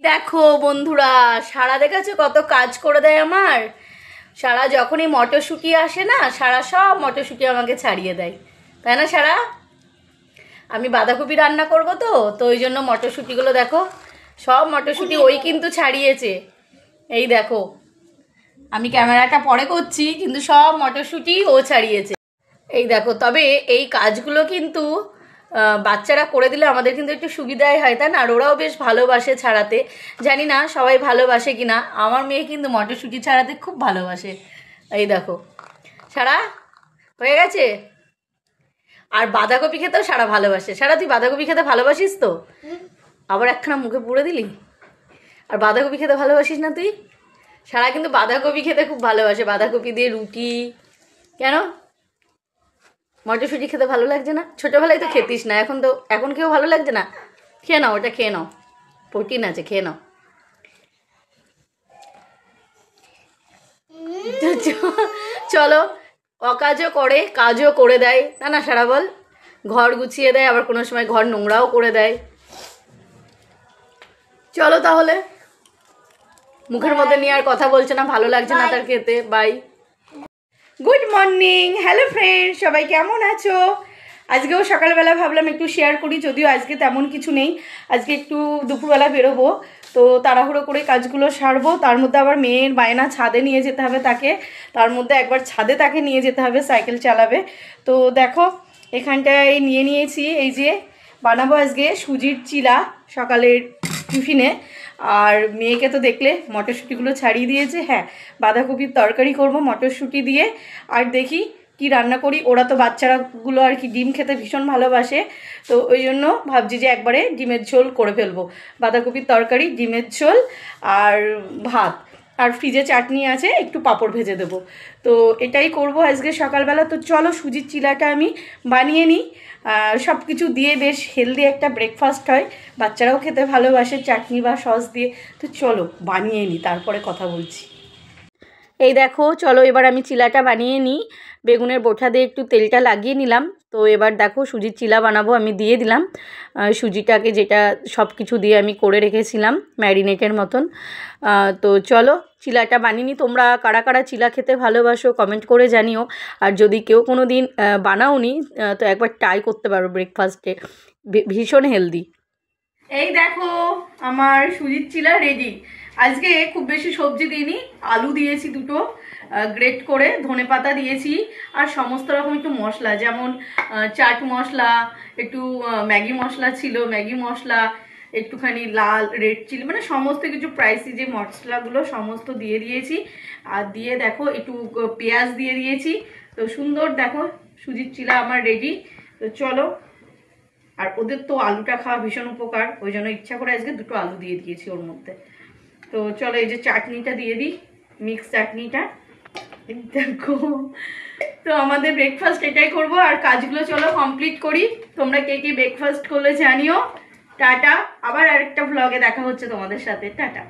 দেখো বন্ধুরা, সারা দেখেছো কত কাজ করে দেয় আমার। সারা যখনই মটরশুঁটি আসে না, সারা সব মটরশুঁটি আমাকে ছাড়িয়ে দেয়, তাই না সারা? আমি বাঁধাকপি রান্না করব, তো ওই জন্য মটরশুঁটিগুলো দেখো, সব মটরশুঁটি ওই কিন্তু ছাড়িয়েছে। এই দেখো, আমি ক্যামেরাটা পরে করছি, কিন্তু সব মটরশুঁটি ও ছাড়িয়েছে। এই দেখো, তবে এই কাজগুলো কিন্তু বাচ্চারা করে দিলে আমাদের কিন্তু একটু সুবিধাই হয়, তাই না? আর ওরাও বেশ ভালোবাসে ছাড়াতে। জানি না সবাই ভালোবাসে কিনা, আমার মেয়ে কিন্তু মটরশুঁটি ছাড়াতে খুব ভালোবাসে। এই দেখো, সারা হয়ে গেছে। আর বাঁধাকপি খেতেও সারা ভালোবাসে। সারা, তুই বাঁধাকপি খেতে ভালোবাসিস তো? আবার একখানা মুখে পুড়ে দিলি। আর বাঁধাকপি খেতে ভালোবাসিস না তুই? সারা কিন্তু বাঁধাকপি খেতে খুব ভালোবাসে, বাঁধাকপি দিয়ে রুটি। কেন মটরশুঁটি খেতে ভালো লাগছে না? ছোটোবেলায় তো খেতিস না, এখন কেউ ভালো লাগছে না? খেয়ে নাও, ওটা খেয়ে নাও, প্রোটিন আছে, খেয়ে নাও। চলো, অকাজও করে, কাজও করে দেয়, না না সারা বল? ঘর গুছিয়ে দেয়, আবার কোনো সময় ঘর নোংরাও করে দেয়। চলো তাহলে, মুখের মধ্যে নিয়ে আর কথা বলছে না, ভালো লাগছে না তার খেতে। Bye, good morning, hello friend, সবাই কেমন আছো? আজকেও সকালবেলা ভাবলাম একটু শেয়ার করি, যদিও আজকে তেমন কিছু নেই। আজকে একটু দুপুরবেলা বেরোবো, তো তাড়াহুড়ো করে কাজগুলো সারবো। তার মধ্যে আবার মেয়ের বায়না, ছাদে নিয়ে যেতে হবে তাকে। তার মধ্যে একবার ছাদে তাকে নিয়ে যেতে হবে, সাইকেল চালাবে। তো দেখো, এখানটায় নিয়ে নিয়েছি, এই যে বানাবো আজকে সুজির চিলা সকালের টিফিনে। আর মেয়েকে তো দেখলে মটরশুঁটিগুলো ছাড়িয়ে দিয়েছে। হ্যাঁ, বাঁধাকপির তরকারি করব মটরশুঁটি দিয়ে। আর দেখি কি রান্না করি। ওরা তো বাচ্চারাগুলো আর কি ডিম খেতে ভীষণ ভালোবাসে, তো ওই জন্য ভাবছি যে একবারে ডিমের ঝোল করে ফেলবো। বাঁধাকপির তরকারি, ডিমের ঝোল আর ভাত, আর ফ্রিজে চাটনি আছে, একটু পাঁপড় ভেজে দেবো। তো এটাই করব আজকে সকালবেলা। তো চলো, সুজির চিলাটা আমি বানিয়ে নিই। সব কিছু দিয়ে বেশ হেলদি একটা ব্রেকফাস্ট হয়, বাচ্চারাও খেতে ভালোবাসে চাটনি বা সস দিয়ে। তো চলো বানিয়ে নিই, তারপরে কথা বলছি। এই দেখো, চলো এবার আমি চিলাটা বানিয়ে নিই। বেগুনের বোঁটা দিয়ে একটু তেলটা লাগিয়ে নিলাম। তো এবার দেখো, সুজির চিলা বানাবো। আমি দিয়ে দিলাম সুজিটাকে, যেটা সব কিছু দিয়ে আমি করে রেখেছিলাম ম্যারিনেটের মতন। তো চলো চিলাটা বানিয়ে নিই। তোমরা কারা কারা চিলা খেতে ভালোবাসো কমেন্ট করে জানিও। আর যদি কেউ কোনো দিন বানাওনি, তো একবার ট্রাই করতে পারো ব্রেকফাস্টে, ভীষণ হেলদি। এই দেখো, আমার সুজির চিলা রেডি। আজকে খুব বেশি সবজি দিইনি, আলু দিয়েছি দুটো গ্রেট করে, ধনেপাতা দিয়েছি, আর সমস্ত রকম একটু মশলা, যেমন চাট মশলা, একটু ম্যাগি মশলা ছিল, ম্যাগি মশলা, একটুখানি লাল রেড চিলি, মানে সমস্ত কিছু স্পাইসি যে মশলাগুলো সমস্ত দিয়ে দিয়েছি। আর দিয়ে দেখো একটু পেঁয়াজ দিয়ে দিয়েছি। তো সুন্দর দেখো, সুজির চিলা আমার রেডি। তো চলো, আর ওদের তো আলুটা খাওয়া ভীষণ উপকার, ওই জন্য ইচ্ছা করে আজকে দুটো আলু দিয়ে দিয়েছি ওর মধ্যে। তো চলো, এই যে চাটনিটা দিয়ে দিই, মিক্স চাটনিটা দেখো। তো আমাদের ব্রেকফাস্ট এটাই করব, আর কাজগুলো চলো কমপ্লিট করি। তোমরা কে কি ব্রেকফাস্ট করলে জানিও। টাটা, আবার আরেকটা ভ্লগে দেখা হচ্ছে তোমাদের সাথে। টাটা।